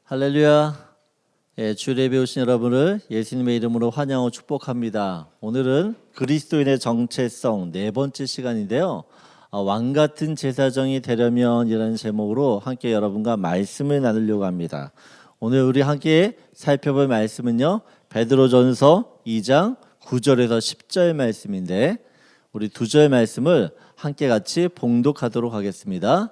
할렐루야. 주일 예배 오신 여러분을 예수님의 이름으로 환영하고 축복합니다. 오늘은 그리스도인의 정체성 네 번째 시간인데요. 왕같은 제사장이 되려면 이라는 제목으로 함께 여러분과 말씀을 나누려고 합니다. 오늘 우리 함께 살펴볼 말씀은요, 베드로전서 2장 9절에서 10절 말씀인데, 우리 두 절 말씀을 함께 같이 봉독하도록 하겠습니다.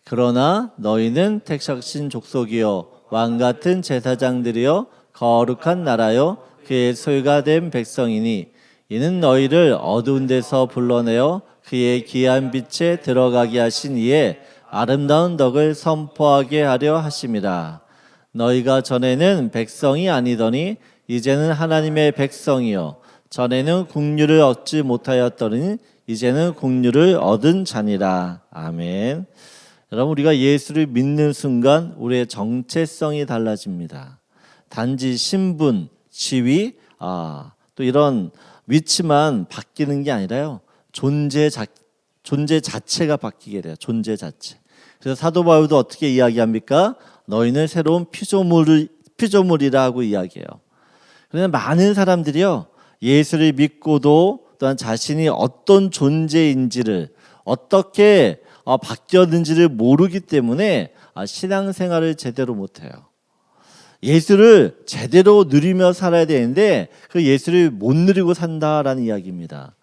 그러나 너희는 택하신 족속이요 왕같은 제사장들이요 거룩한 나라요 그의 소유가 된 백성이니 이는 너희를 어두운 데서 불러내어 그의 귀한 빛에 들어가게 하신 이에 아름다운 덕을 선포하게 하려 하심이라. 너희가 전에는 백성이 아니더니 이제는 하나님의 백성이요 전에는 국류를 얻지 못하였더니 이제는 국류를 얻은 자니라. 아멘. 여러분, 우리가 예수를 믿는 순간 우리의 정체성이 달라집니다. 단지 신분, 지위, 또 이런 위치만 바뀌는 게 아니라요, 존재 자체가 바뀌게 돼요. 존재 자체. 그래서 사도 바울도 어떻게 이야기합니까? 너희는 새로운 피조물이라 하고 이야기해요. 그런데 많은 사람들이요, 예수를 믿고도 또한 자신이 어떤 존재인지를 어떻게 바뀌었는지를 모르기 때문에 신앙생활을 제대로 못해요. 예수를 제대로 누리며 살아야 되는데 그 예수를 못 누리고 산다라는 이야기입니다.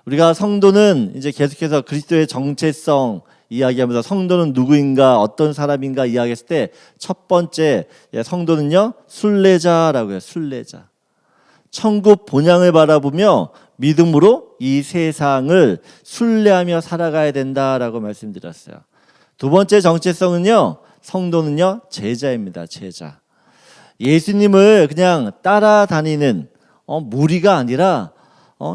우리가 성도는 이제 계속해서 그리스도의 정체성 이야기하면서 성도는 누구인가, 어떤 사람인가 이야기했을 때 첫 번째 성도는요, 순례자라고 해요. 순례자. 천국 본향을 바라보며 믿음으로 이 세상을 순례하며 살아가야 된다라고 말씀드렸어요. 두 번째 정체성은요, 성도는요, 제자입니다. 제자. 예수님을 그냥 따라다니는 무리가 아니라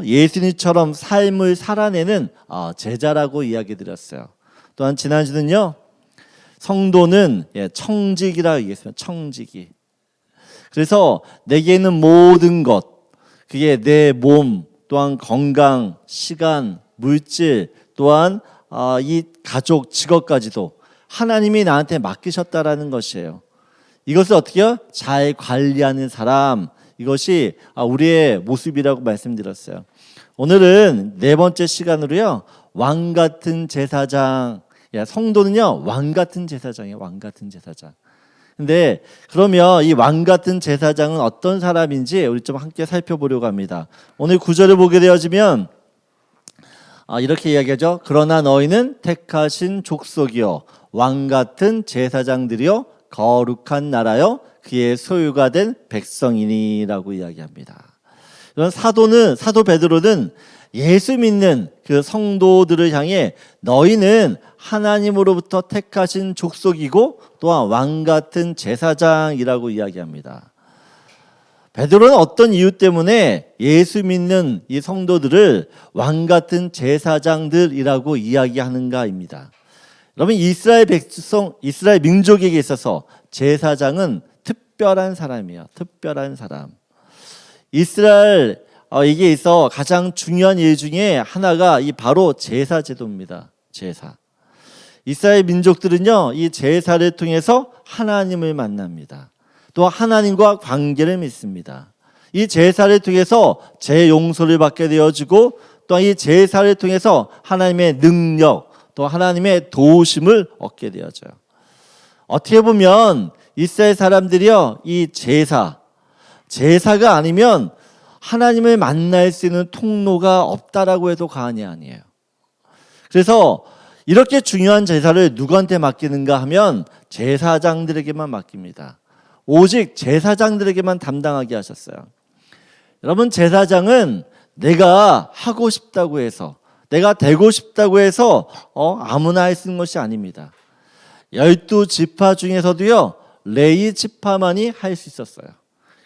예수님처럼 삶을 살아내는 제자라고 이야기 드렸어요. 또한 지난주는요, 성도는 청직이라고 얘기했습니다. 청직이. 그래서 내게 있는 모든 것, 그게 내 몸, 또한 건강, 시간, 물질, 또한 이 가족, 직업까지도 하나님이 나한테 맡기셨다라는 것이에요. 이것을 어떻게 해요? 잘 관리하는 사람, 이것이 우리의 모습이라고 말씀드렸어요. 오늘은 네 번째 시간으로요, 왕같은 제사장. 성도는요, 왕같은 제사장이에요. 왕같은 제사장. 근데 그러면 이 왕같은 제사장은 어떤 사람인지 우리 좀 함께 살펴보려고 합니다. 오늘 구절을 보게 되어지면 이렇게 이야기하죠. 그러나 너희는 택하신 족속이요 왕같은 제사장들이요 거룩한 나라요 그의 소유가 된 백성이니라고 이야기합니다. 이런 사도 베드로는 예수 믿는 그 성도들을 향해 너희는 하나님으로부터 택하신 족속이고 또한 왕같은 제사장이라고 이야기합니다. 베드로는 어떤 이유 때문에 예수 믿는 이 성도들을 왕같은 제사장들이라고 이야기하는가입니다. 여러분, 이스라엘 민족에게 있어서 제사장은 특별한 사람이에요. 특별한 사람. 이스라엘에게 있어 가장 중요한 일 중에 하나가 바로 제사 제도입니다. 제사. 이스라엘 민족들은요, 이 제사를 통해서 하나님을 만납니다. 또 하나님과 관계를 맺습니다. 이 제사를 통해서 죄 용서를 받게 되어지고 또 이 제사를 통해서 하나님의 능력, 또 하나님의 도우심을 얻게 되어져요. 어떻게 보면 이스라엘 사람들이요, 이 제사가 아니면 하나님을 만날 수 있는 통로가 없다라고 해도 과언이 아니에요. 그래서 이렇게 중요한 제사를 누구한테 맡기는가 하면 제사장들에게만 맡깁니다. 오직 제사장들에게만 담당하게 하셨어요. 여러분, 제사장은 내가 하고 싶다고 해서, 내가 되고 싶다고 해서 아무나 할 수 있는 것이 아닙니다. 12지파 중에서도요, 레위 지파만이 할 수 있었어요.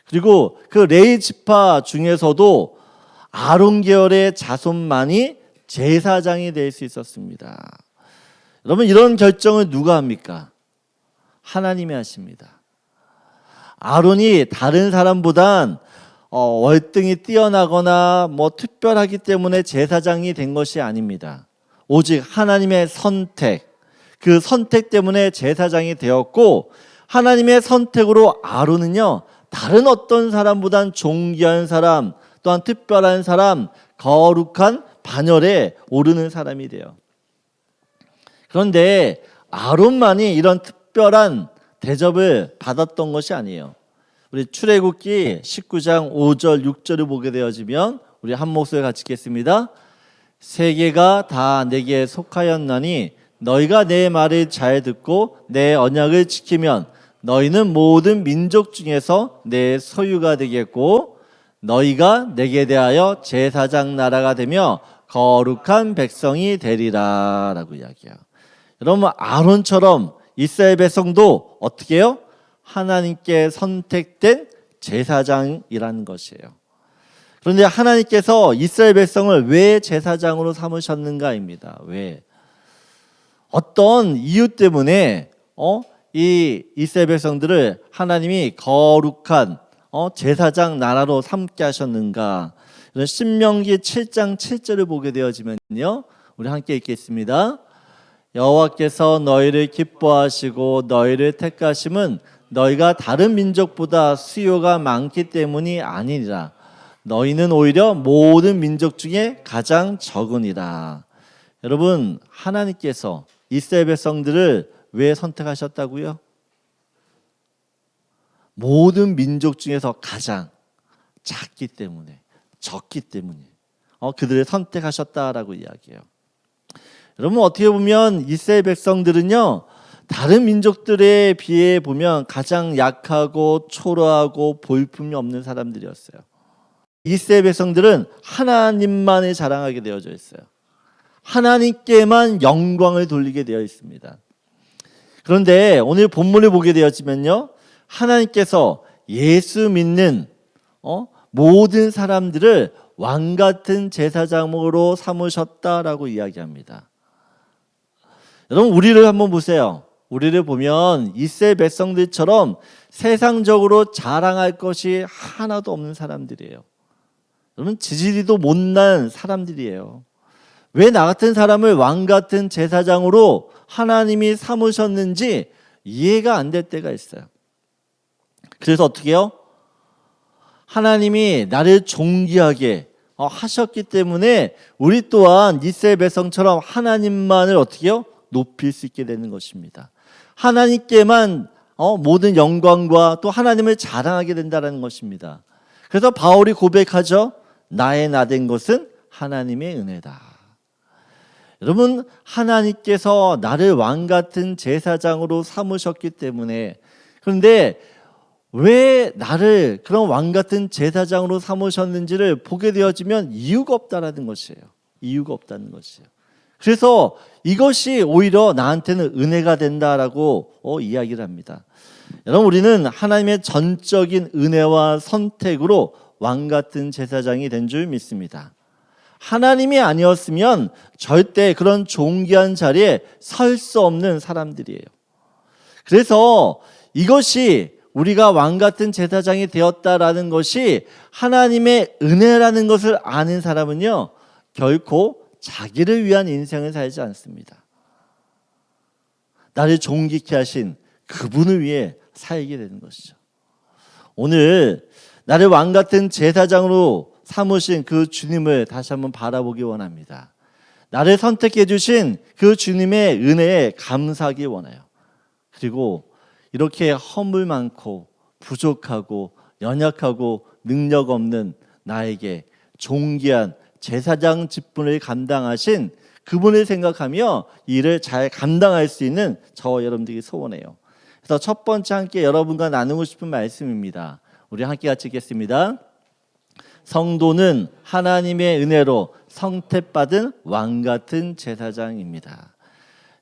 그리고 그 레위 지파 중에서도 아론 계열의 자손만이 제사장이 될 수 있었습니다. 여러분, 이런 결정을 누가 합니까? 하나님이 하십니다. 아론이 다른 사람보단 월등히 뛰어나거나 특별하기 때문에 제사장이 된 것이 아닙니다. 오직 하나님의 선택, 그 선택 때문에 제사장이 되었고 하나님의 선택으로 아론은요, 다른 어떤 사람보단 존귀한 사람, 또한 특별한 사람, 거룩한 반열에 오르는 사람이 돼요. 그런데 아론만이 이런 특별한 대접을 받았던 것이 아니에요. 우리 출애굽기 19장 5절 6절을 보게 되어지면 우리 한 목소리 같이 읽겠습니다. 세계가 다 내게 속하였나니 너희가 내 말을 잘 듣고 내 언약을 지키면 너희는 모든 민족 중에서 내 소유가 되겠고 너희가 내게 대하여 제사장 나라가 되며 거룩한 백성이 되리라 라고 이야기해요. 여러분, 아론처럼 이스라엘 백성도 어떻게 해요? 하나님께 선택된 제사장이라는 것이에요. 그런데 하나님께서 이스라엘 백성을 왜 제사장으로 삼으셨는가입니다. 왜? 어떤 이유 때문에 이 이스라엘 백성들을 하나님이 거룩한 제사장 나라로 삼게 하셨는가? 신명기 7장 7절을 보게 되어지면요, 우리 함께 읽겠습니다. 여호와께서 너희를 기뻐하시고 너희를 택하심은 너희가 다른 민족보다 수요가 많기 때문이 아니니라. 너희는 오히려 모든 민족 중에 가장 적으니라. 여러분, 하나님께서 이스라엘 백성들을 왜 선택하셨다고요? 모든 민족 중에서 가장 작기 때문에, 적기 때문에 그들을 선택하셨다라고 이야기해요. 여러분, 어떻게 보면 이스라엘 백성들은요, 다른 민족들에 비해 보면 가장 약하고 초라하고 볼품이 없는 사람들이었어요. 이스라엘 백성들은 하나님만을 자랑하게 되어져 있어요. 하나님께만 영광을 돌리게 되어 있습니다. 그런데 오늘 본문을 보게 되었지만요, 하나님께서 예수 믿는 모든 사람들을 왕 같은 제사장으로 삼으셨다라고 이야기합니다. 여러분, 우리를 한번 보세요. 우리를 보면 이스라엘 백성들처럼 세상적으로 자랑할 것이 하나도 없는 사람들이에요. 여러분, 지지리도 못난 사람들이에요. 왜 나 같은 사람을 왕 같은 제사장으로 하나님이 삼으셨는지 이해가 안 될 때가 있어요. 그래서 어떻게 해요? 하나님이 나를 존귀하게 하셨기 때문에 우리 또한 이스라엘 백성처럼 하나님만을 어떻게 해요? 높일 수 있게 되는 것입니다. 하나님께만 모든 영광과 또 하나님을 자랑하게 된다는 것입니다. 그래서 바울이 고백하죠. 나의 나된 것은 하나님의 은혜다. 여러분, 하나님께서 나를 왕 같은 제사장으로 삼으셨기 때문에, 그런데 왜 나를 그런 왕 같은 제사장으로 삼으셨는지를 보게 되어지면 이유가 없다라는 것이에요. 이유가 없다는 것이에요. 그래서 이것이 오히려 나한테는 은혜가 된다라고 이야기를 합니다. 여러분, 우리는 하나님의 전적인 은혜와 선택으로 왕 같은 제사장이 된 줄 믿습니다. 하나님이 아니었으면 절대 그런 존귀한 자리에 설 수 없는 사람들이에요. 그래서 이것이 우리가 왕 같은 제사장이 되었다라는 것이 하나님의 은혜라는 것을 아는 사람은요, 결코 자기를 위한 인생을 살지 않습니다. 나를 존귀케 하신 그분을 위해 살게 되는 것이죠. 오늘 나를 왕 같은 제사장으로 삼으신 그 주님을 다시 한번 바라보기 원합니다. 나를 선택해 주신 그 주님의 은혜에 감사하기 원해요. 그리고 이렇게 허물 많고 부족하고 연약하고 능력 없는 나에게 존귀한 제사장 직분을 감당하신 그분을 생각하며 이 일을 잘 감당할 수 있는 저와 여러분들이 소원해요. 그래서 첫 번째 함께 여러분과 나누고 싶은 말씀입니다. 우리 함께 같이 읽겠습니다. 성도는 하나님의 은혜로 선택받은 왕 같은 제사장입니다.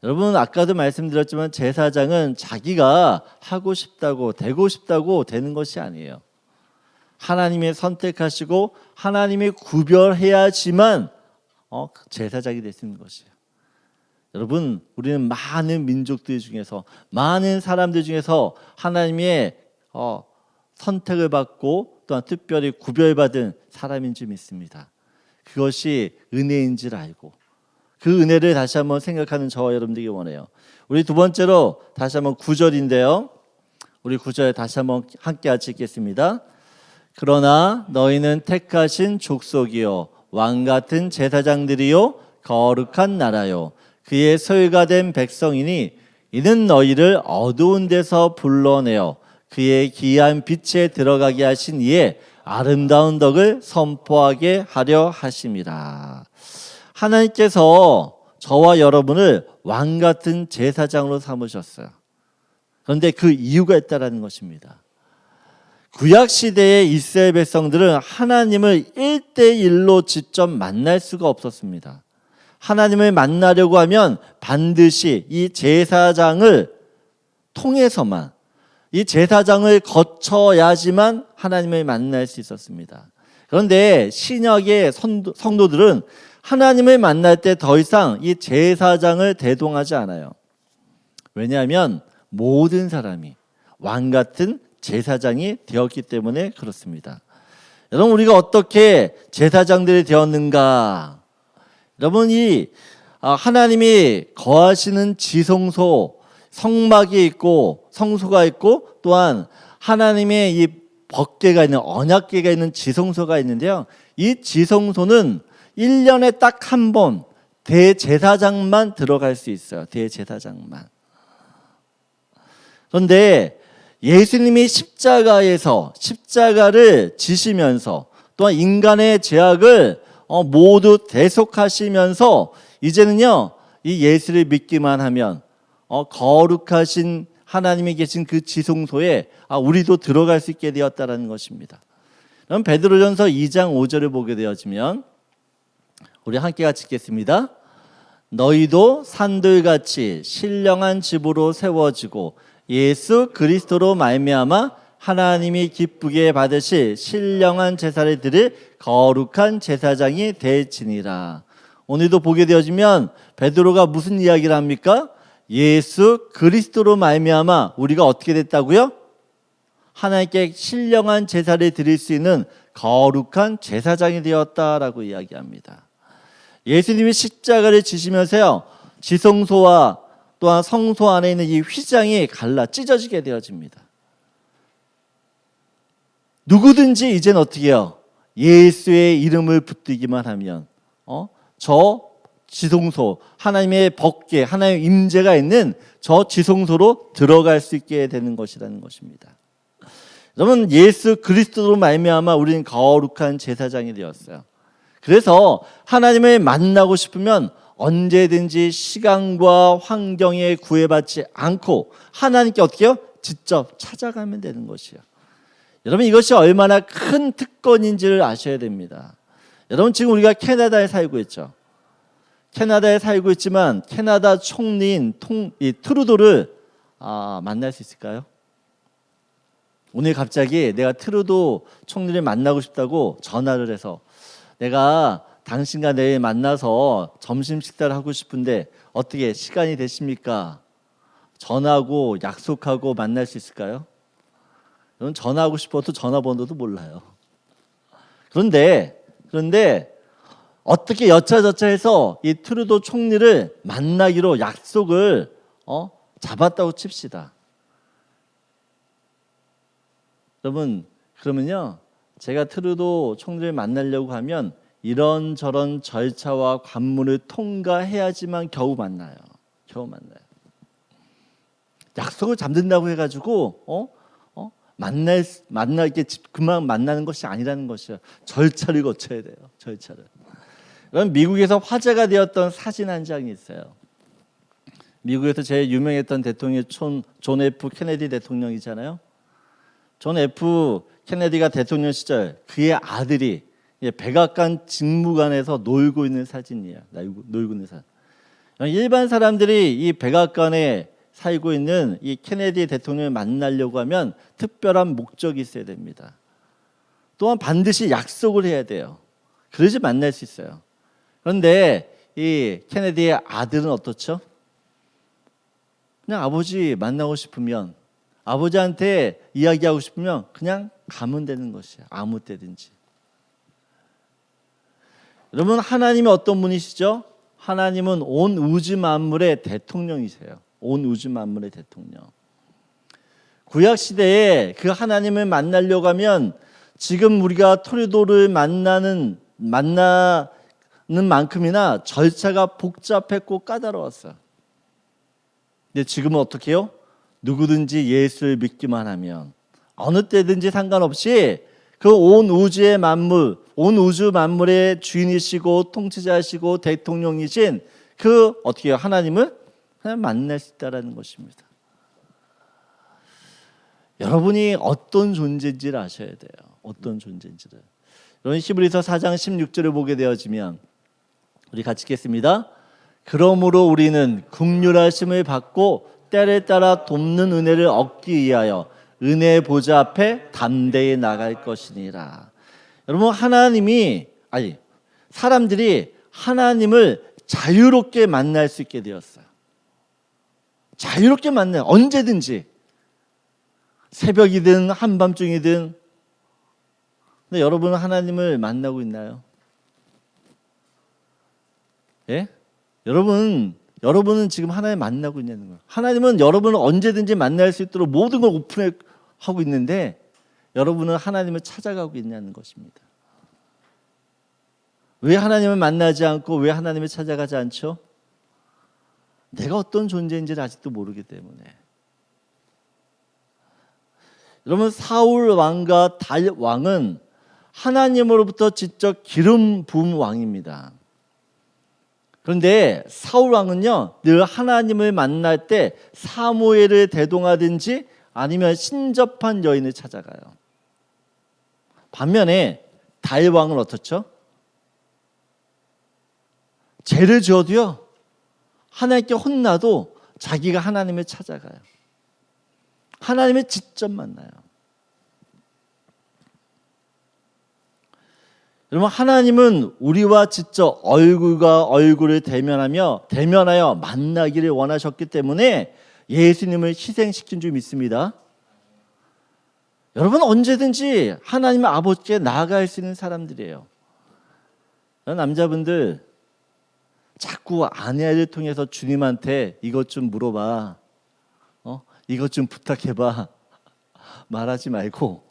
여러분, 아까도 말씀드렸지만 제사장은 자기가 하고 싶다고 되고 싶다고 되는 것이 아니에요. 하나님이 선택하시고 하나님이 구별해야지만 제사장이 될 수 있는 것이에요. 여러분, 우리는 많은 민족들 중에서, 많은 사람들 중에서 하나님의 선택을 받고 또한 특별히 구별받은 사람인 줄 믿습니다. 그것이 은혜인 줄 알고 그 은혜를 다시 한번 생각하는 저와 여러분들에게 원해요. 우리 두 번째로 다시 한번 9절인데요. 우리 9절 다시 한번 함께 같이 읽겠습니다. 그러나 너희는 택하신 족속이요 왕 같은 제사장들이요 거룩한 나라요 그의 소유가 된 백성이니 이는 너희를 어두운 데서 불러내어 그의 귀한 빛에 들어가게 하신 이의 아름다운 덕을 선포하게 하려 하심이라. 하나님께서 저와 여러분을 왕 같은 제사장으로 삼으셨어요. 그런데 그 이유가 있다는 것입니다. 구약 시대의 이스라엘 백성들은 하나님을 1대1로 직접 만날 수가 없었습니다. 하나님을 만나려고 하면 반드시 이 제사장을 통해서만, 이 제사장을 거쳐야지만 하나님을 만날 수 있었습니다. 그런데 신약의 성도들은 하나님을 만날 때 더 이상 이 제사장을 대동하지 않아요. 왜냐하면 모든 사람이 왕 같은 제사장이 되었기 때문에 그렇습니다. 여러분, 우리가 어떻게 제사장들이 되었는가? 여러분, 이 하나님이 거하시는 지성소, 성막이 있고 성소가 있고 또한 하나님의 이 법궤가 있는, 언약궤가 있는 지성소가 있는데요. 이 지성소는 1년에 딱 한 번 대제사장만 들어갈 수 있어요. 대제사장만. 그런데 예수님이 십자가에서 십자가를 지시면서 또한 인간의 죄악을 모두 대속하시면서 이제는요, 이 예수를 믿기만 하면 거룩하신 하나님이 계신 그 지성소에 우리도 들어갈 수 있게 되었다는 것입니다. 그럼 베드로전서 2장 5절을 보게 되어지면 우리 함께 같이 읽겠습니다. 너희도 산들같이 신령한 집으로 세워지고 예수 그리스도로 말미암아 하나님이 기쁘게 받으실 신령한 제사를 드릴 거룩한 제사장이 되지니라. 오늘도 보게 되어지면 베드로가 무슨 이야기를 합니까? 예수 그리스도로 말미암아 우리가 어떻게 됐다고요? 하나님께 신령한 제사를 드릴 수 있는 거룩한 제사장이 되었다라고 이야기합니다. 예수님이 십자가를 지시면서요, 지성소와 또한 성소 안에 있는 이 휘장이 갈라 찢어지게 되어집니다. 누구든지 이제는 어떻게 해요? 예수의 이름을 붙들기만 하면 저 지성소, 하나님의 법궤, 하나님의 임재가 있는 저 지성소로 들어갈 수 있게 되는 것이라는 것입니다. 여러분, 예수 그리스도로 말미암아 우리는 거룩한 제사장이 되었어요. 그래서 하나님을 만나고 싶으면 언제든지 시간과 환경에 구애받지 않고 하나님께 어떻게 해요? 직접 찾아가면 되는 것이에요. 여러분, 이것이 얼마나 큰 특권인지를 아셔야 됩니다. 여러분, 지금 우리가 캐나다에 살고 있죠. 캐나다에 살고 있지만 캐나다 총리인 이 트루도를 만날 수 있을까요? 오늘 갑자기 내가 트루도 총리를 만나고 싶다고 전화를 해서 내가 당신과 내일 만나서 점심 식사를 하고 싶은데 어떻게 시간이 되십니까? 전화하고 약속하고 만날 수 있을까요? 여러분, 전화하고 싶어도 전화번호도 몰라요. 그런데 어떻게 여차저차 해서 이 트루도 총리를 만나기로 약속을 잡았다고 칩시다. 여러분, 그러면요, 제가 트루도 총리를 만나려고 하면 이런저런 절차와 관문을 통과해야지만 겨우 만나요. 약속을 잡는다고 해가지고 이렇게 그만 만나는 것이 아니라는 것이에요. 절차를 거쳐야 돼요. 절차를. 그럼 미국에서 화제가 되었던 사진 한 장이 있어요. 미국에서 제일 유명했던 대통령이 존 F 케네디 대통령이잖아요. 존 F 케네디가 대통령 시절 그의 아들이 백악관 직무관에서 놀고 있는 사진이에요. 놀고 있는 사진. 일반 사람들이 이 백악관에 살고 있는 이 케네디 대통령을 만나려고 하면 특별한 목적이 있어야 됩니다. 또한 반드시 약속을 해야 돼요. 그래야지 만날 수 있어요. 그런데 이 케네디의 아들은 어떻죠? 그냥 아버지 만나고 싶으면, 아버지한테 이야기하고 싶으면 그냥 가면 되는 것이에요. 아무 때든지. 여러분, 하나님이 어떤 분이시죠? 하나님은 온 우주 만물의 대통령이세요. 온 우주 만물의 대통령. 구약 시대에 그 하나님을 만나려고 하면 지금 우리가 토레도를 만나는 만큼이나 절차가 복잡했고 까다로웠어요. 근데 지금은 어떻게 해요? 누구든지 예수를 믿기만 하면 어느 때든지 상관없이 그 온 우주의 만물, 온 우주 만물의 주인이시고 통치자이시고 대통령이신 그 어떻게 해요? 하나님을 그냥 만날 수 있다는 것입니다. 여러분이 어떤 존재인지를 아셔야 돼요. 어떤 존재인지를. 여러분 히브리서 4장 16절을 보게 되어지면 우리 같이 읽겠습니다. 그러므로 우리는 긍휼하심을 받고 때를 따라 돕는 은혜를 얻기 위하여 은혜의 보좌 앞에 담대히 나갈 것이니라. 여러분 사람들이 하나님을 자유롭게 만날 수 있게 되었어요. 자유롭게 만나요. 언제든지 새벽이든 한밤중이든. 근데 여러분은 하나님을 만나고 있나요? 예? 여러분은 지금 하나님 만나고 있냐는 거예요. 하나님은 여러분을 언제든지 만날 수 있도록 모든 걸 오픈하고 있는데 여러분은 하나님을 찾아가고 있냐는 것입니다. 왜 하나님을 만나지 않고 왜 하나님을 찾아가지 않죠? 내가 어떤 존재인지를 아직도 모르기 때문에. 여러분 사울 왕과 달 왕은 하나님으로부터 직접 기름 부은 왕입니다. 그런데 사울 왕은요 늘 하나님을 만날 때 사무엘을 대동하든지 아니면 신접한 여인을 찾아가요. 반면에 달 왕은 어떻죠? 죄를 지어도요 하나님께 혼나도 자기가 하나님을 찾아가요. 하나님을 직접 만나요. 여러분 하나님은 우리와 직접 얼굴과 얼굴을 대면하여 만나기를 원하셨기 때문에 예수님을 희생시킨 줄 믿습니다. 여러분 언제든지 하나님 아버지께 나아갈 수 있는 사람들이에요. 남자분들 자꾸 아내를 통해서 주님한테 이것 좀 물어봐, 이것 좀 부탁해봐 말하지 말고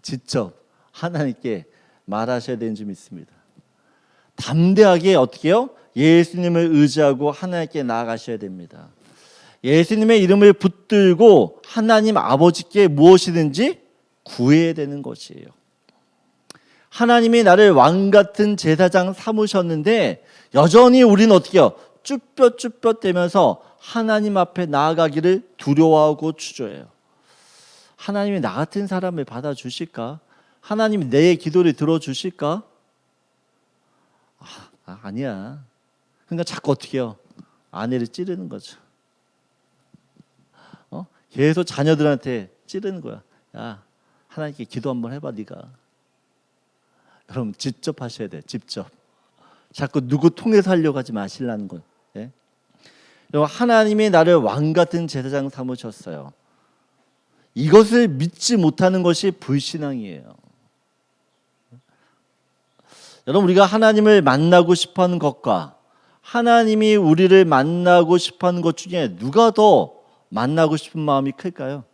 직접 하나님께 말하셔야 되는 줄 믿습니다. 담대하게 어떻게 해요? 예수님을 의지하고 하나님께 나아가셔야 됩니다. 예수님의 이름을 붙들고 하나님 아버지께 무엇이든지 구해야 되는 것이에요. 하나님이 나를 왕같은 제사장 삼으셨는데 여전히 우리는 어떻게 해요? 쭈뼛쭈뼛대면서 하나님 앞에 나아가기를 두려워하고 주저해요. 하나님이 나 같은 사람을 받아주실까? 하나님이 내 기도를 들어주실까? 아니야. 그러니까 자꾸 어떻게 해요? 아내를 찌르는 거죠. 계속 자녀들한테 찌르는 거야. 야, 하나님께 기도 한번 해봐 네가. 여러분 직접 하셔야 돼. 직접. 자꾸 누구 통해서 하려고 하지 마시라는 거예요. 예? 여러분 하나님이 나를 왕같은 제사장 삼으셨어요. 이것을 믿지 못하는 것이 불신앙이에요. 여러분 우리가 하나님을 만나고 싶어하는 것과 하나님이 우리를 만나고 싶어하는 것 중에 누가 더 만나고 싶은 마음이 클까요?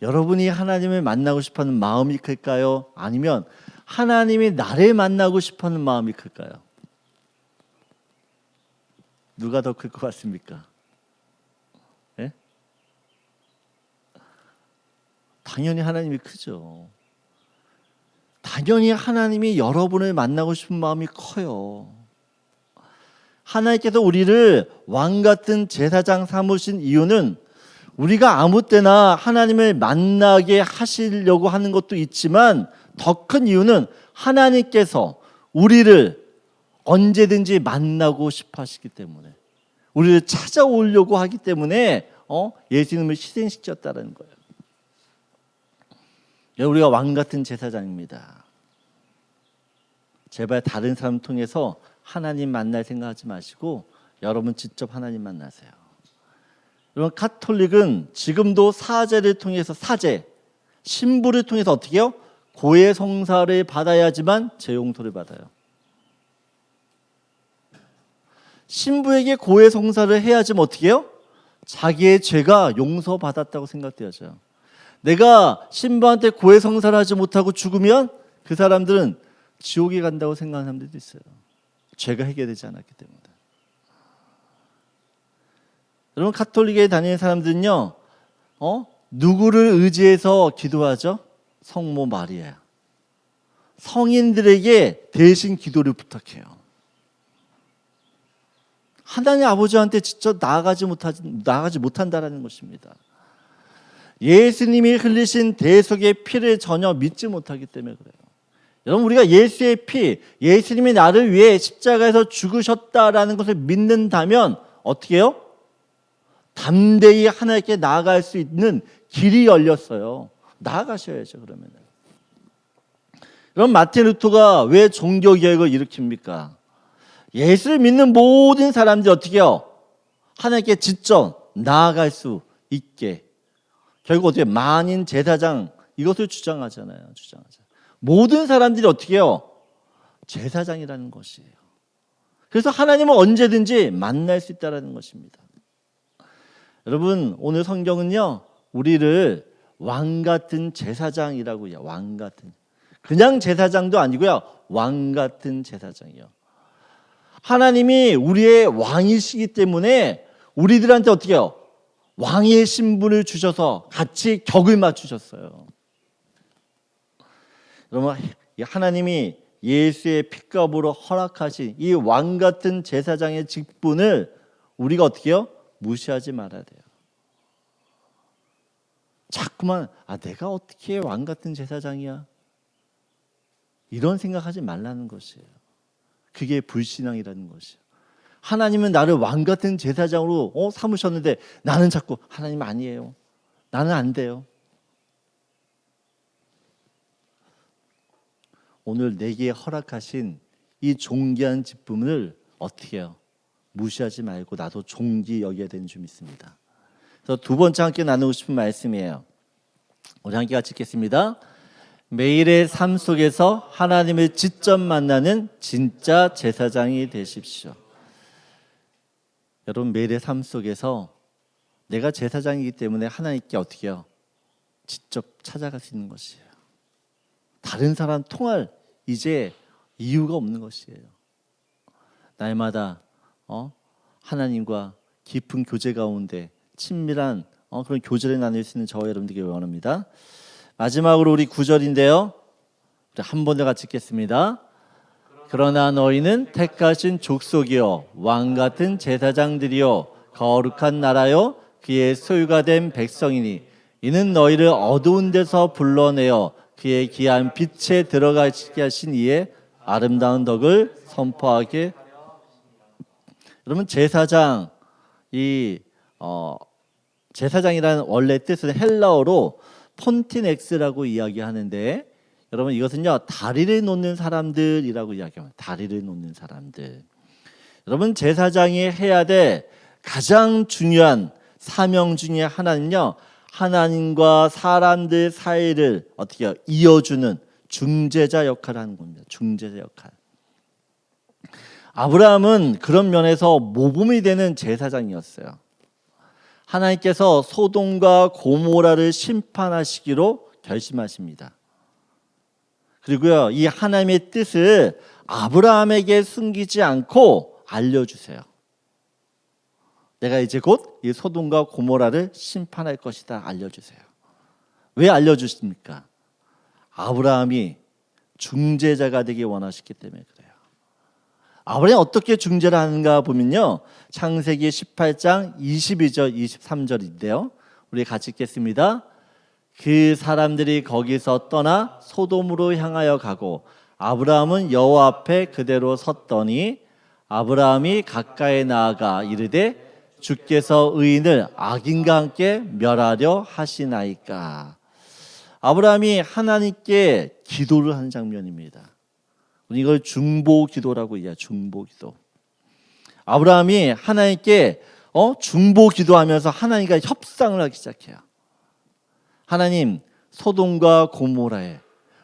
여러분이 하나님을 만나고 싶어하는 마음이 클까요? 아니면 하나님이 나를 만나고 싶어하는 마음이 클까요? 누가 더 클 것 같습니까? 예? 당연히 하나님이 크죠. 당연히 하나님이 여러분을 만나고 싶은 마음이 커요. 하나님께서 우리를 왕같은 제사장 삼으신 이유는 우리가 아무 때나 하나님을 만나게 하시려고 하는 것도 있지만 더 큰 이유는 하나님께서 우리를 언제든지 만나고 싶어 하시기 때문에, 우리를 찾아오려고 하기 때문에 예수님을 희생시켰다는 거예요. 우리가 왕같은 제사장입니다. 제발 다른 사람 통해서 하나님 만날 생각하지 마시고 여러분 직접 하나님 만나세요. 여러분 카톨릭은 지금도 사제를 통해서 신부를 통해서 어떻게 해요? 고해 성사를 받아야지만 재용서를 받아요. 신부에게 고해 성사를 해야지만 어떻게 해요? 자기의 죄가 용서받았다고 생각되어져요. 내가 신부한테 고해성사를 하지 못하고 죽으면 그 사람들은 지옥에 간다고 생각하는 사람들도 있어요. 죄가 해결되지 않았기 때문에. 여러분, 가톨릭에 다니는 사람들은요, 누구를 의지해서 기도하죠? 성모 마리아. 성인들에게 대신 기도를 부탁해요. 하나님 아버지한테 직접 나아가지 못한다라는 것입니다. 예수님이 흘리신 대속의 피를 전혀 믿지 못하기 때문에 그래요. 여러분, 우리가 예수의 피, 예수님이 나를 위해 십자가에서 죽으셨다라는 것을 믿는다면 어떻게 해요? 담대히 하나님께 나아갈 수 있는 길이 열렸어요. 나아가셔야죠. 그러면. 그럼 마틴 루터가 왜 종교개혁을 일으킵니까? 예수를 믿는 모든 사람들이 어떻게 해요? 하나님께 직접 나아갈 수 있게. 결국 어떻게 만인 제사장 이것을 주장하잖아요. 모든 사람들이 어떻게 해요? 제사장이라는 것이에요. 그래서 하나님은 언제든지 만날 수 있다는 것입니다. 여러분, 오늘 성경은요, 우리를 왕 같은 제사장이라고 해요. 왕 같은. 그냥 제사장도 아니고요, 왕 같은 제사장이요. 하나님이 우리의 왕이시기 때문에 우리들한테 어떻게 해요? 왕의 신분을 주셔서 같이 격을 맞추셨어요. 여러분, 하나님이 예수의 핏값으로 허락하신 이 왕 같은 제사장의 직분을 우리가 어떻게 해요? 무시하지 말아야 돼요. 자꾸만 내가 어떻게 왕 같은 제사장이야? 이런 생각하지 말라는 것이에요. 그게 불신앙이라는 것이에요. 하나님은 나를 왕 같은 제사장으로 삼으셨는데 나는 자꾸 하나님 아니에요. 나는 안 돼요. 오늘 내게 허락하신 이 존귀한 직분을 어떻게 해요? 무시하지 말고 나도 존귀 여겨야 되는 줄 믿습니다. 그래서 두 번째 함께 나누고 싶은 말씀이에요. 우리 함께 같이 읽겠습니다. 매일의 삶 속에서 하나님을 직접 만나는 진짜 제사장이 되십시오. 여러분, 매일의 삶 속에서 내가 제사장이기 때문에 하나님께 어떻게 해요? 직접 찾아갈 수 있는 것이에요. 다른 사람 통할 이제 이유가 없는 것이에요. 날마다 하나님과 깊은 교제 가운데 친밀한 그런 교제를 나눌 수 있는 저와 여러분들에게 원합니다. 마지막으로 우리 9절인데요. 우리 한 번 더 같이 읽겠습니다. 그러나 너희는 택하신 족속이요 왕 같은 제사장들이요 거룩한 나라요 그의 소유가 된 백성이니 이는 너희를 어두운 데서 불러내어 그의 귀한 빛에 들어가게 하신 이의 아름다운 덕을 선포하게. 여러분, 제사장, 제사장이라는 원래 뜻은 헬라어로 폰티넥스라고 이야기하는데, 여러분 이것은요 다리를 놓는 사람들이라고 이야기합니다. 다리를 놓는 사람들. 여러분, 제사장이 해야 될 가장 중요한 사명 중에 하나는요, 하나님과 사람들 사이를 어떻게 해요? 이어주는 중재자 역할을 하는 겁니다. 중재자 역할. 아브라함은 그런 면에서 모범이 되는 제사장이었어요. 하나님께서 소돔과 고모라를 심판하시기로 결심하십니다. 그리고요, 이 하나님의 뜻을 아브라함에게 숨기지 않고 알려주세요. 내가 이제 곧 이 소돔과 고모라를 심판할 것이다 알려주세요. 왜 알려주십니까? 아브라함이 중재자가 되기 원하셨기 때문에 그래요. 아브라함이 어떻게 중재를 하는가 보면요, 창세기 18장 22절 23절인데요 우리 같이 읽겠습니다. 그 사람들이 거기서 떠나 소돔으로 향하여 가고 아브라함은 여호와 앞에 그대로 섰더니 아브라함이 가까이 나아가 이르되 주께서 의인을 악인과 함께 멸하려 하시나이까. 아브라함이 하나님께 기도를 하는 장면입니다. 우리 이걸 중보기도라고 이해해요. 중보기도. 아브라함이 하나님께 중보기도하면서 하나님과 협상을 하기 시작해요. 하나님, 소돔과 고모라에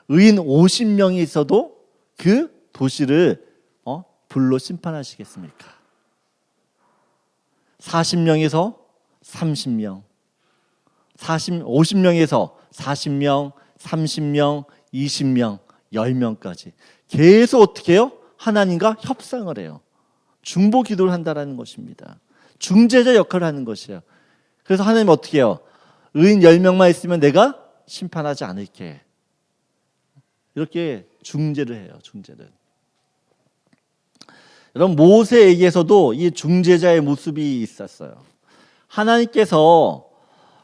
의인 50명이 있어도 그 도시를 불로 심판하시겠습니까? 40명에서 30명, 50명에서 40명, 30명, 20명, 10명까지 계속 어떻게 해요? 하나님과 협상을 해요. 중보 기도를 한다라는 것입니다. 중재자 역할을 하는 것이에요. 그래서 하나님 어떻게 해요? 의인 10명만 있으면 내가 심판하지 않을게. 이렇게 중재를 해요. 중재를. 여러분, 모세에게서도 이 중재자의 모습이 있었어요. 하나님께서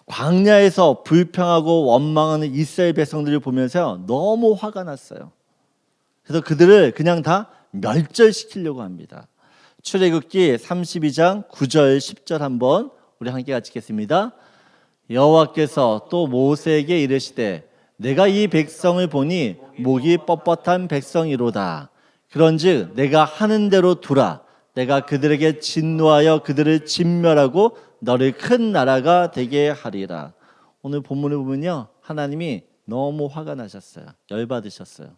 광야에서 불평하고 원망하는 이스라엘 백성들을 보면서 너무 화가 났어요. 그래서 그들을 그냥 다 멸절시키려고 합니다. 출애굽기 32장 9절 10절 한번 우리 함께 같이 읽겠습니다. 여호와께서 또 모세에게 이르시되 내가 이 백성을 보니 목이 뻣뻣한 백성이로다. 그런즉 내가 하는 대로 두라. 내가 그들에게 진노하여 그들을 진멸하고 너를 큰 나라가 되게 하리라. 오늘 본문을 보면요, 하나님이 너무 화가 나셨어요. 열받으셨어요.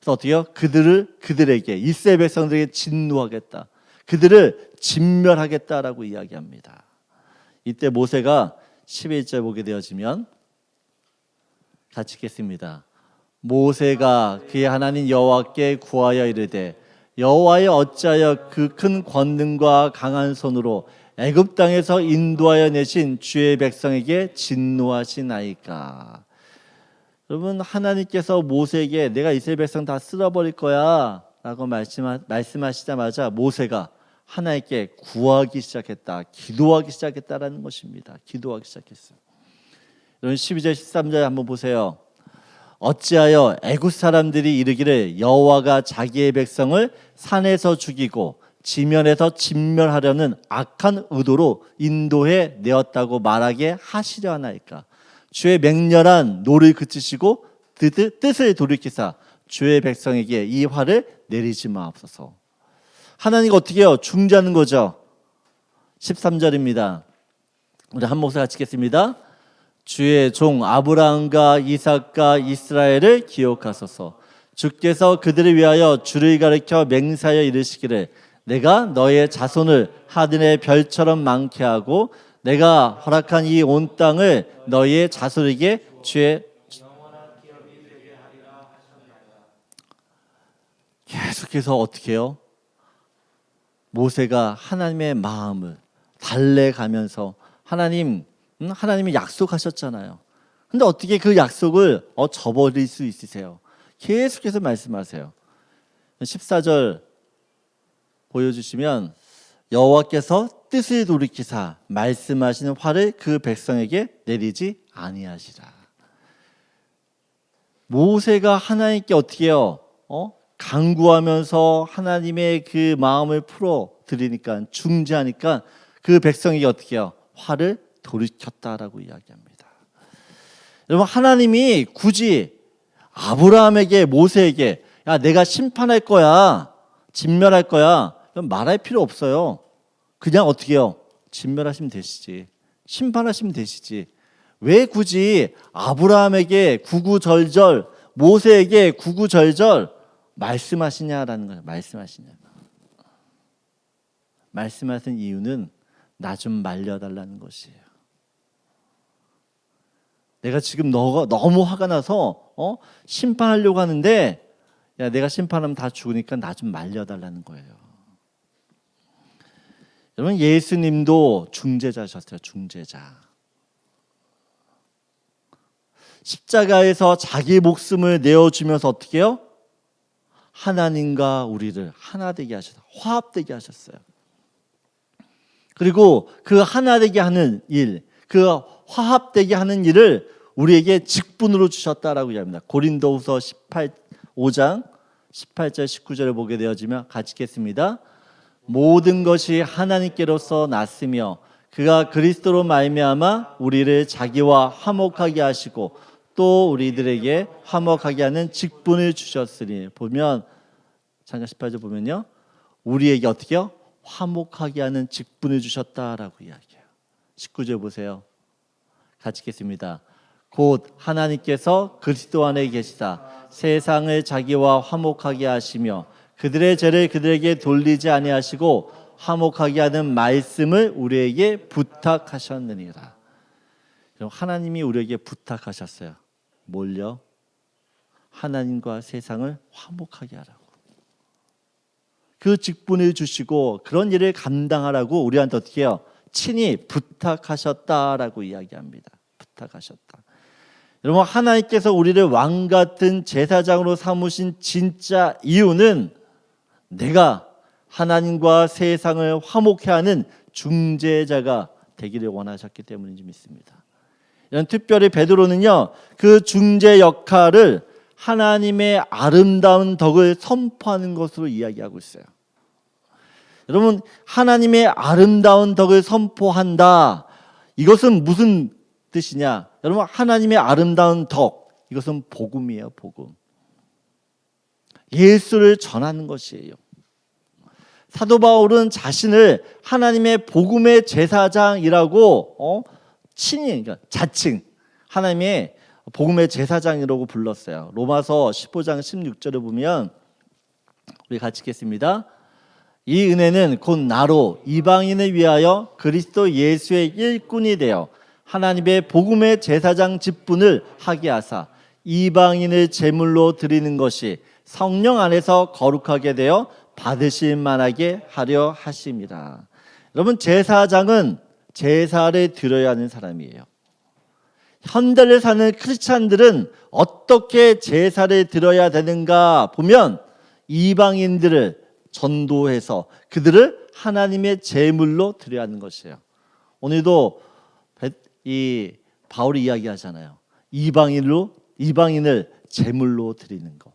그래서 어떻게요? 그들에게 이스라엘 백성들에게 진노하겠다. 그들을 진멸하겠다라고 이야기합니다. 이때 모세가 11절 보게 되어지면 같이 읽겠습니다. 모세가 그의 하나님 여호와께 구하여 이르되 여호와여 어찌하여 그 큰 권능과 강한 손으로 애굽 땅에서 인도하여 내신 주의 백성에게 진노하시나이까. 여러분, 하나님께서 모세에게 내가 이스라엘 백성 다 쓸어버릴 거야 라고 말씀하시자마자 모세가 하나님께 구하기 시작했다. 기도하기 시작했다라는 것입니다. 기도하기 시작했어요. 여러분, 12절 13절 한번 보세요. 어찌하여 애굽 사람들이 이르기를 여호와가 자기의 백성을 산에서 죽이고 지면에서 진멸하려는 악한 의도로 인도해 내었다고 말하게 하시려 하나이까. 주의 맹렬한 노를 그치시고 뜻을 돌이키사 주의 백성에게 이 화를 내리지 마옵소서. 하나님이 어떻게 해요? 중재하는 거죠. 13절입니다. 우리 한 목소리 같이 읽겠습니다. 주의 종 아브라함과 이삭과 이스라엘을 기억하소서. 주께서 그들을 위하여 주를 가리켜 맹세하여 이르시기를 내가 너의 자손을 하늘의 별처럼 많게 하고 내가 허락한 이 온 땅을 너의 자손에게 주의 계속해서 어떻게 해요? 모세가 하나님의 마음을 달래가면서 하나님이 약속하셨잖아요. 근데 어떻게 그 약속을 저버릴 수 있으세요? 계속해서 말씀하세요. 14절 보여주시면 여호와께서 뜻을 돌이키사 말씀하시는 화를 그 백성에게 내리지 아니하시라. 모세가 하나님께 어떻게 해요? 간구하면서 하나님의 그 마음을 풀어 드리니까, 중재하니까 그 백성에게 어떻게 해요? 화를 돌이켰다라고 이야기합니다. 여러분, 하나님이 굳이 아브라함에게, 모세에게 야, 내가 심판할 거야, 진멸할 거야, 말할 필요 없어요. 그냥 어떻게 해요? 진멸하시면 되시지, 심판하시면 되시지. 왜 굳이 아브라함에게 구구절절, 모세에게 구구절절 말씀하시냐라는 거예요. 말씀하신 이유는 나 좀 말려달라는 것이에요. 내가 지금 너가 너무 화가 나서 심판하려고 하는데, 야, 내가 심판하면 다 죽으니까 나 좀 말려달라는 거예요. 여러분, 예수님도 중재자셨어요. 중재자. 십자가에서 자기 목숨을 내어주면서 어떻게 해요? 하나님과 우리를 하나 되게 하셨어요. 화합되게 하셨어요. 그리고 그 하나 되게 하는 일, 그 화합되게 하는 일을 우리에게 직분으로 주셨다라고 이야기합니다. 고린도후서 5장 18절 19절을 보게 되어지면 같이 읽겠습니다. 모든 것이 하나님께로서 났으며 그가 그리스도로 말미암아 우리를 자기와 화목하게 하시고 또 우리들에게 화목하게 하는 직분을 주셨으니. 보면 잠깐 18절 보면요, 우리에게 어떻게요? 화목하게 하는 직분을 주셨다라고 이야기해요. 19절 보세요. 같이 읽겠습니다. 곧 하나님께서 그리스도 안에 계시사 세상을 자기와 화목하게 하시며 그들의 죄를 그들에게 돌리지 아니하시고 화목하게 하는 말씀을 우리에게 부탁하셨느니라. 하나님이 우리에게 부탁하셨어요. 뭘요? 하나님과 세상을 화목하게 하라고. 그 직분을 주시고 그런 일을 감당하라고 우리한테 어떻게 해요? 친히 부탁하셨다라고 이야기합니다. 부탁하셨다. 여러분, 하나님께서 우리를 왕 같은 제사장으로 삼으신 진짜 이유는 내가 하나님과 세상을 화목해 하는 중재자가 되기를 원하셨기 때문인지 믿습니다. 이런 특별히 베드로는요, 그 중재 역할을 하나님의 아름다운 덕을 선포하는 것으로 이야기하고 있어요. 여러분, 하나님의 아름다운 덕을 선포한다. 이것은 무슨 뜻이냐? 여러분, 하나님의 아름다운 덕, 이것은 복음이에요. 복음. 예수를 전하는 것이에요. 사도 바울은 자신을 하나님의 복음의 제사장이라고 친히, 그러니까 자칭 하나님의 복음의 제사장이라고 불렀어요. 로마서 15장 16절을 보면 우리 같이 읽겠습니다. 이 은혜는 곧 나로 이방인을 위하여 그리스도 예수의 일꾼이 되어 하나님의 복음의 제사장 직분을 하게 하사 이방인을 제물로 드리는 것이 성령 안에서 거룩하게 되어 받으실 만하게 하려 하심이라. 여러분, 제사장은 제사를 드려야 하는 사람이에요. 현대를 사는 크리스찬들은 어떻게 제사를 드려야 되는가 보면 이방인들을 전도해서 그들을 하나님의 제물로 드려야 하는 것이에요. 오늘도 이 바울이 이야기하잖아요. 이방인을 제물로 드리는 것.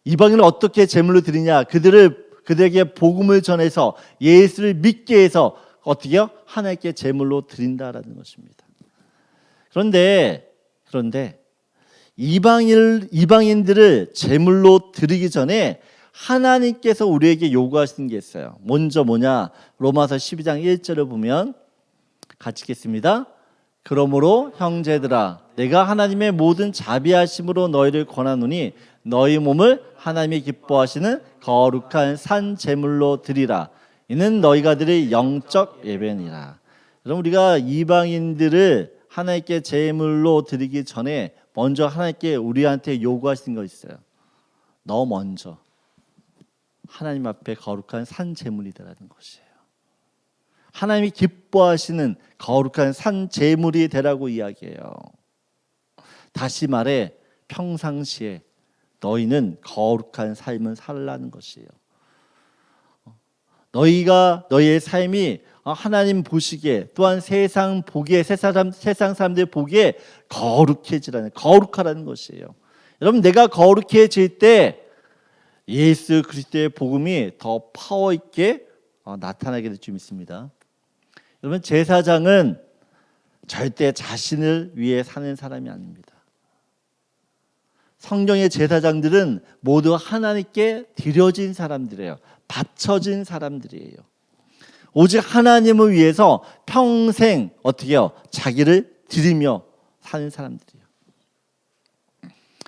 이방인을 어떻게 제물로 드리냐? 그들에게 복음을 전해서 예수를 믿게 해서 어떻게요? 하나님께 제물로 드린다라는 것입니다. 그런데 이방인들을 제물로 드리기 전에 하나님께서 우리에게 요구하시는 게 있어요. 먼저 뭐냐? 로마서 12장 1절을 보면 같이 읽겠습니다. 그러므로 형제들아, 내가 하나님의 모든 자비하심으로 너희를 권하노니 너희 몸을 하나님이 기뻐하시는 거룩한 산 제물로 드리라. 이는 너희가 드릴 영적 예배니라. 그럼 우리가 이방인들을 하나님께 제물로 드리기 전에 먼저 하나님께 우리한테 요구하시는 거 있어요. 너 먼저 하나님 앞에 거룩한 산 제물이 되라는 것이에요. 하나님이 기뻐하시는 거룩한 산 제물이 되라고 이야기해요. 다시 말해 평상시에 너희는 거룩한 삶을 살라는 것이에요. 너희의 삶이 하나님 보시기에 또한 세상 보기에 세상 사람들 보기에 거룩하라는 것이에요. 여러분, 내가 거룩해질 때 예수 그리스도의 복음이 더 파워 있게 나타나게 될 줄 믿습니다. 여러분, 제사장은 절대 자신을 위해 사는 사람이 아닙니다. 성경의 제사장들은 모두 하나님께 드려진 사람들이에요. 바쳐진 사람들이에요. 오직 하나님을 위해서 평생 어떻게 해요? 자기를 드리며 사는 사람들이에요.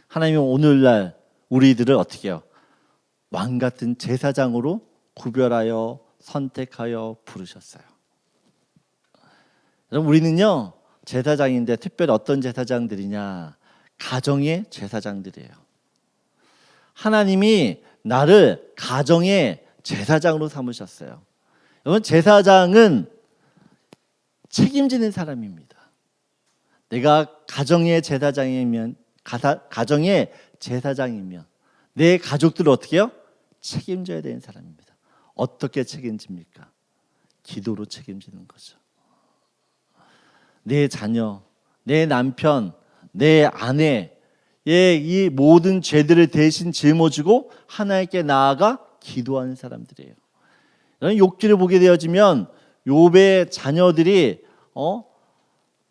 하나님은 오늘날 우리들을 어떻게 해요? 왕 같은 제사장으로 구별하여 선택하여 부르셨어요. 여러분, 우리는요 제사장인데 특별히 어떤 제사장들이냐? 가정의 제사장들이에요. 하나님이 나를 가정의 제사장으로 삼으셨어요. 여러분, 제사장은 책임지는 사람입니다. 내가 가정의 제사장이면 내 가족들을 어떻게 해요? 책임져야 되는 사람입니다. 어떻게 책임집니까? 기도로 책임지는 거죠. 내 자녀, 내 남편, 내 아내의 이 모든 죄들을 대신 짊어지고 하나님께 나아가 기도하는 사람들이에요. 욥기를 보게 되어지면 욥의 자녀들이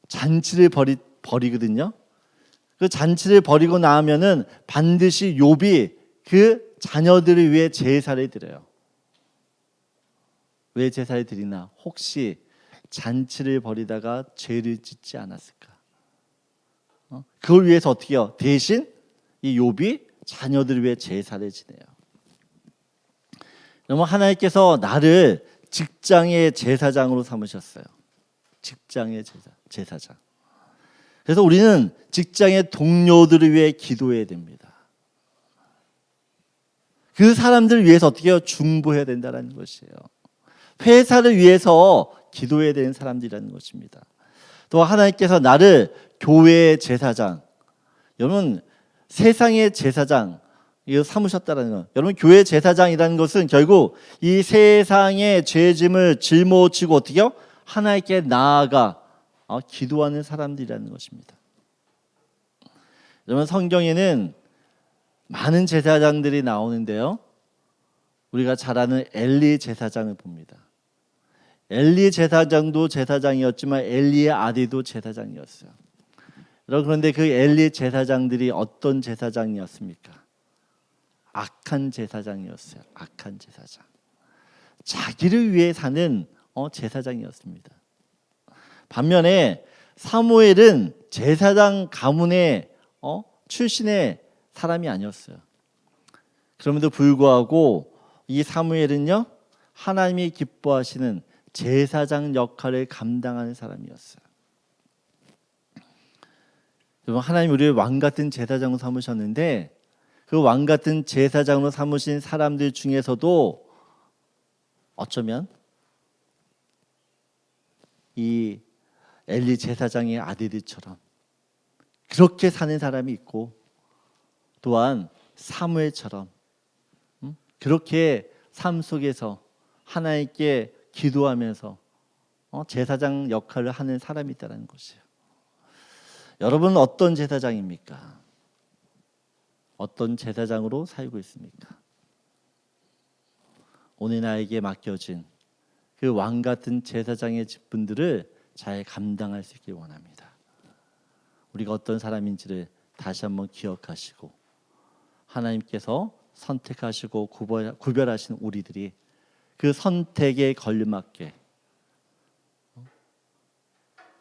잔치를 벌이거든요. 그 잔치를 벌이고 나면은 반드시 욥이 그 자녀들을 위해 제사를 드려요. 왜 제사를 드리나? 혹시 잔치를 벌이다가 죄를 짓지 않았을까? 그걸 위해서 어떻게 해요? 대신 이 욥이 자녀들을 위해 제사를 지내요. 여러분, 하나님께서 나를 직장의 제사장으로 삼으셨어요. 직장의 제사장. 그래서 우리는 직장의 동료들을 위해 기도해야 됩니다. 그 사람들을 위해서 어떻게 해요? 중보해야 된다는 것이에요. 회사를 위해서 기도해야 되는 사람들이라는 것입니다. 또 하나님께서 나를 교회의 제사장, 여러분 세상의 제사장 이거 삼으셨다는 거. 여러분 교회 제사장이라는 것은 결국 이 세상의 죄짐을 짊어지고 어떻게 해요? 하나님께 나아가 기도하는 사람들이라는 것입니다. 여러분 성경에는 많은 제사장들이 나오는데요. 우리가 잘 아는 엘리 제사장을 봅니다. 엘리 제사장도 제사장이었지만 엘리의 아들도 제사장이었어요. 여러분 그런데 그 엘리 제사장들이 어떤 제사장이었습니까? 악한 제사장이었어요. 악한 제사장. 자기를 위해 사는 제사장이었습니다. 반면에 사무엘은 제사장 가문의 출신의 사람이 아니었어요. 그럼에도 불구하고 이 사무엘은요 하나님이 기뻐하시는 제사장 역할을 감당하는 사람이었어요. 여러분 하나님 우리를 왕 같은 제사장으로 삼으셨는데 그 왕 같은 제사장으로 삼으신 사람들 중에서도 어쩌면 이 엘리 제사장의 아들들처럼 그렇게 사는 사람이 있고 또한 사무엘처럼 그렇게 삶 속에서 하나님께 기도하면서 제사장 역할을 하는 사람이 있다는 것이에요. 여러분은 어떤 제사장입니까? 어떤 제사장으로 살고 있습니까? 오늘 나에게 맡겨진 그 왕 같은 제사장의 직분들을 잘 감당할 수 있길 원합니다. 우리가 어떤 사람인지를 다시 한번 기억하시고 하나님께서 선택하시고 구별하신 우리들이 그 선택에 걸맞게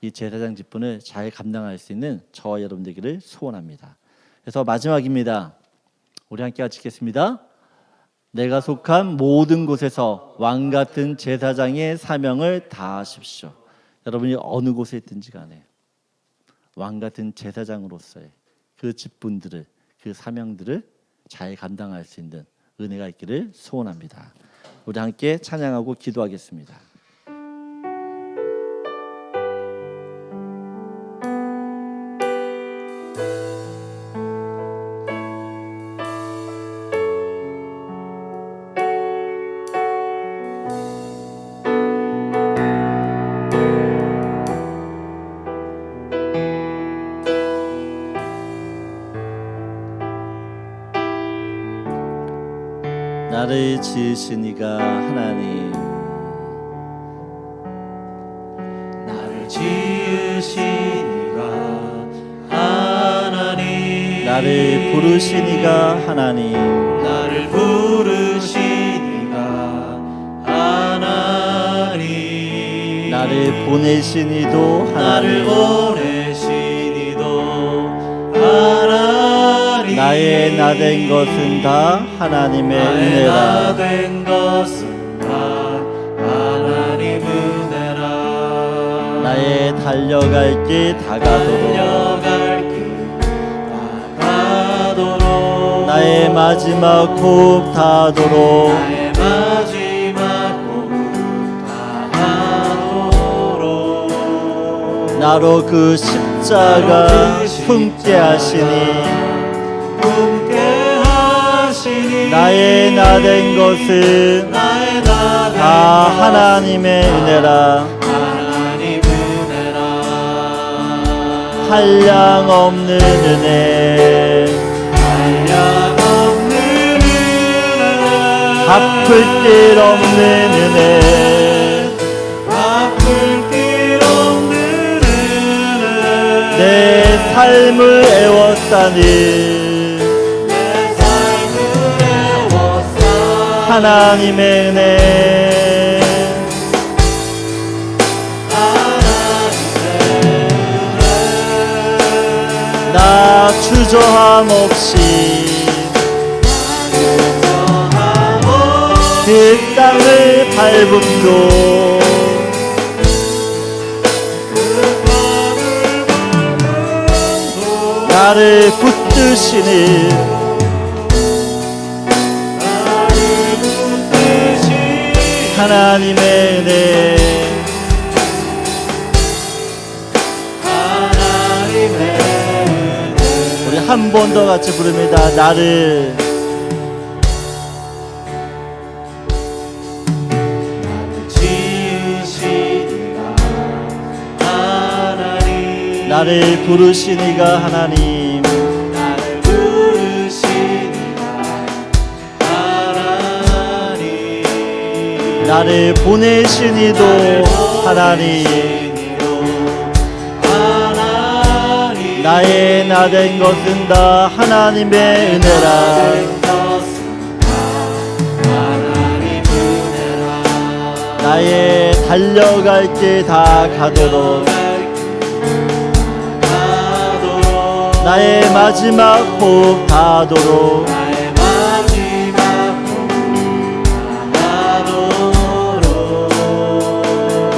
이 제사장 직분을 잘 감당할 수 있는 저와 여러분 되기를 소원합니다. 그래서 마지막입니다. 우리 함께 같이 읽겠습니다. 내가 속한 모든 곳에서 왕 같은 제사장의 사명을 다하십시오. 여러분이 어느 곳에 있든지 간에 왕 같은 제사장으로서의 그 직분들을 그 사명들을 잘 감당할 수 있는 은혜가 있기를 소원합니다. 우리 함께 찬양하고 기도하겠습니다. 나를 지으신 이가 하나님, 나를 지으신 이가 하나님, 나를 부르신 이가 하나님, 나를 부르신 이가 하나님, 나를 보내신 이도 나를 하나님, 보내신 이도 하나님, 나의 나 된 것은 다 하나님의 나의 나 은혜라. 된 것은 다 하나님 은혜라. 나의 달려갈 길 다가도록, 달려갈 길 다가도록, 나의 마지막 호흡 다하도록, 나의 마지막 호흡 다하도록, 나로 그 십자가 품게 하시니 품게 하시니 나의 나 된 것은 나의 나 된 다 것은 하나님의 은혜라. 하나님 은혜라. 한량 없는 은혜, 한량 없는 은혜, 갚을 길 없는 은혜, 갚을 길 없는 은혜, 내 삶을 애워싸는 하나님의 은혜, 나 주저함 없이 그 제 땅을 밟음도 나를 붙드시니 하나님의 은혜. 우리 한 번 더 같이 부릅니다. 나를 지으시니가 하나님, 나를 부르시니가 하나님, 나를 부르시니가 하나님, 나를 보내시니도 하나님, 하나님, 나의 나 된 것은 다 하나님의 은혜라. 나의 달려갈 길 다 가도록, 나의 마지막 호흡 닿도록,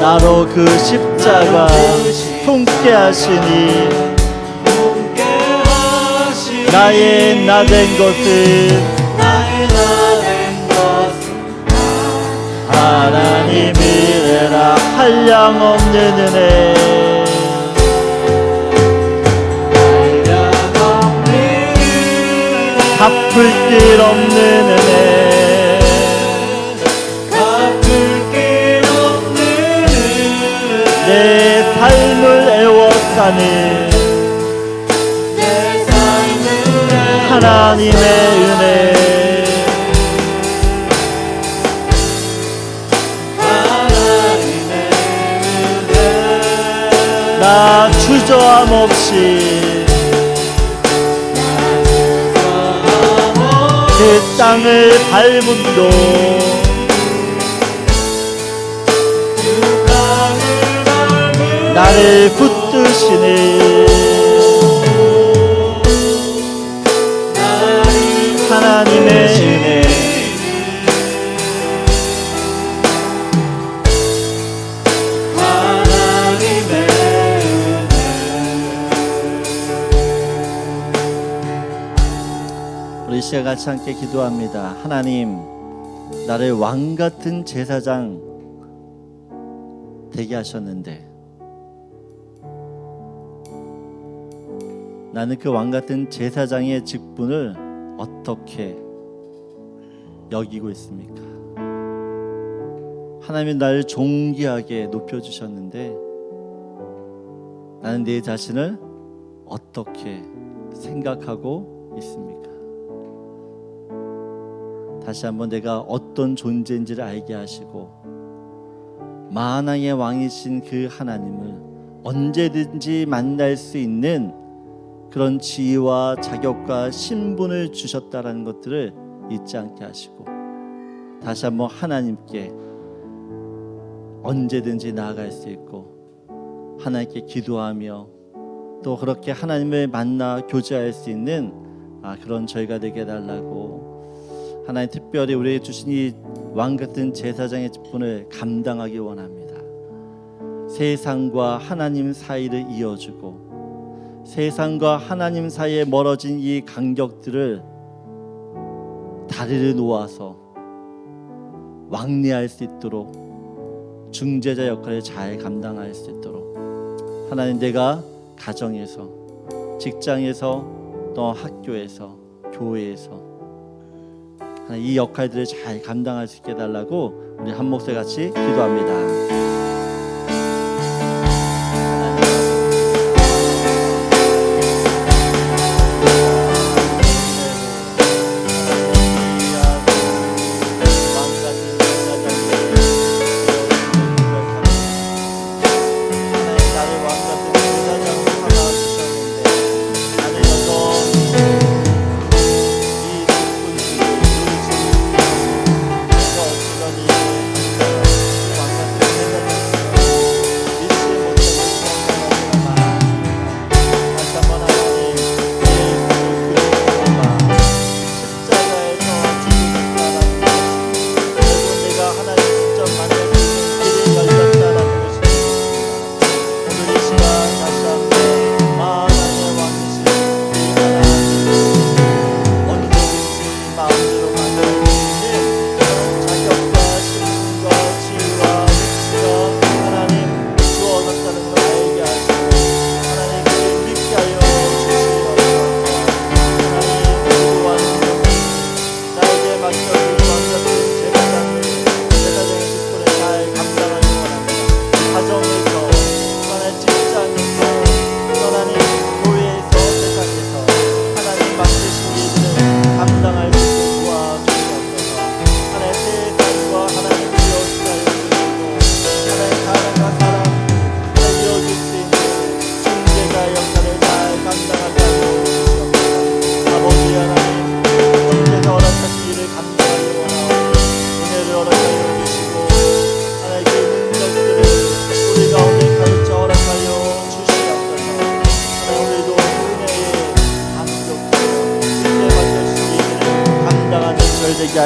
나로 그 십자가 통케 하시니 나의 나 된 것은 하나님의 은혜라. 한량없는 은혜, 갚을 길 없는 은혜, 내 삶을 애워싸는 하나님의 은혜. 나 주저함 없이 그 땅을 밟음도 나를 붙드시니 하나님의 은혜. 우리 시간 같이 함께 기도합니다. 하나님, 나를 왕 같은 제사장 되게 하셨는데 나는 그 왕 같은 제사장의 직분을 어떻게 여기고 있습니까? 하나님이 나를 존귀하게 높여주셨는데 나는 내 자신을 어떻게 생각하고 있습니까? 다시 한번 내가 어떤 존재인지를 알게 하시고 만왕의 왕이신 그 하나님을 언제든지 만날 수 있는 그런 지위와 자격과 신분을 주셨다라는 것들을 잊지 않게 하시고 다시 한번 하나님께 언제든지 나아갈 수 있고 하나님께 기도하며 또 그렇게 하나님을 만나 교제할 수 있는 그런 저희가 되게 해달라고, 하나님 특별히 우리에게 주신 이 왕같은 제사장의 직분을 감당하기 원합니다. 세상과 하나님 사이를 이어주고 세상과 하나님 사이에 멀어진 이 간격들을 다리를 놓아서 왕래할 수 있도록 중재자 역할을 잘 감당할 수 있도록 하나님, 내가 가정에서, 직장에서, 또 학교에서, 교회에서 이 역할들을 잘 감당할 수 있게 해달라고 우리 한 목소리 같이 기도합니다.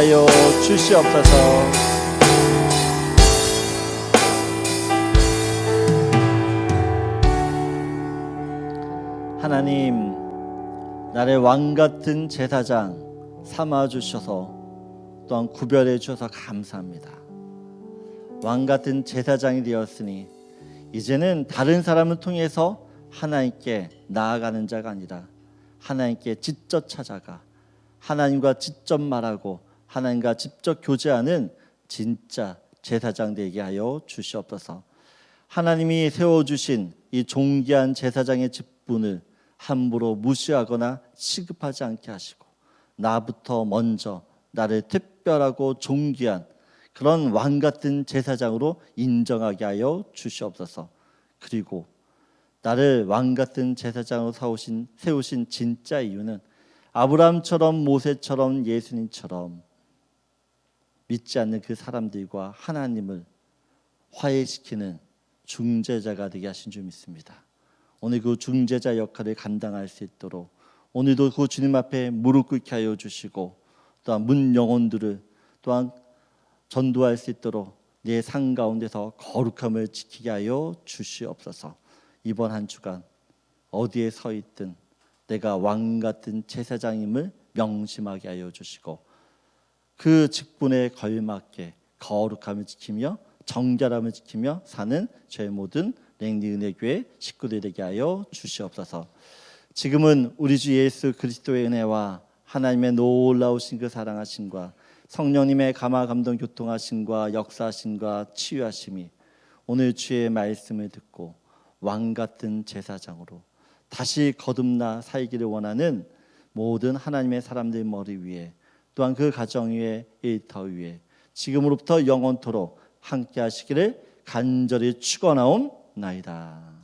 하여 주시옵소서. 하나님, 나를 왕 같은 제사장 삼아 주셔서 또한 구별해 주셔서 감사합니다. 왕 같은 제사장이 되었으니 이제는 다른 사람을 통해서 하나님께 나아가는 자가 아니라 하나님께 직접 찾아가 하나님과 직접 말하고 하나님과 직접 교제하는 진짜 제사장 되게 하여 주시옵소서. 하나님이 세워주신 이 존귀한 제사장의 직분을 함부로 무시하거나 취급하지 않게 하시고 나부터 먼저 나를 특별하고 존귀한 그런 왕 같은 제사장으로 인정하게 하여 주시옵소서. 그리고 나를 왕 같은 제사장으로 세우신 진짜 이유는 아브라함처럼 모세처럼 예수님처럼 믿지 않는 그 사람들과 하나님을 화해시키는 중재자가 되게 하신 줄 믿습니다. 오늘 그 중재자 역할을 감당할 수 있도록 오늘도 그 주님 앞에 무릎 꿇게 하여 주시고 또한 문 영혼들을 또한 전도할 수 있도록 내 삶 가운데서 거룩함을 지키게 하여 주시옵소서. 이번 한 주간 어디에 서 있든 내가 왕 같은 제사장임을 명심하게 하여 주시고 그 직분에 걸맞게 거룩함을 지키며 정결함을 지키며 사는 저희 모든 랭리은혜교회 식구들 되게 하여 주시옵소서. 지금은 우리 주 예수 그리스도의 은혜와 하나님의 놀라우신 그 사랑하심과 성령님의 감화 감동 교통하심과 역사하심과 치유하심이 오늘 주의 말씀을 듣고 왕 같은 제사장으로 다시 거듭나 살기를 원하는 모든 하나님의 사람들 머리 위에 또한 그 가정 위에 일터 위에 지금으로부터 영원토록 함께 하시기를 간절히 축원하옵나이다.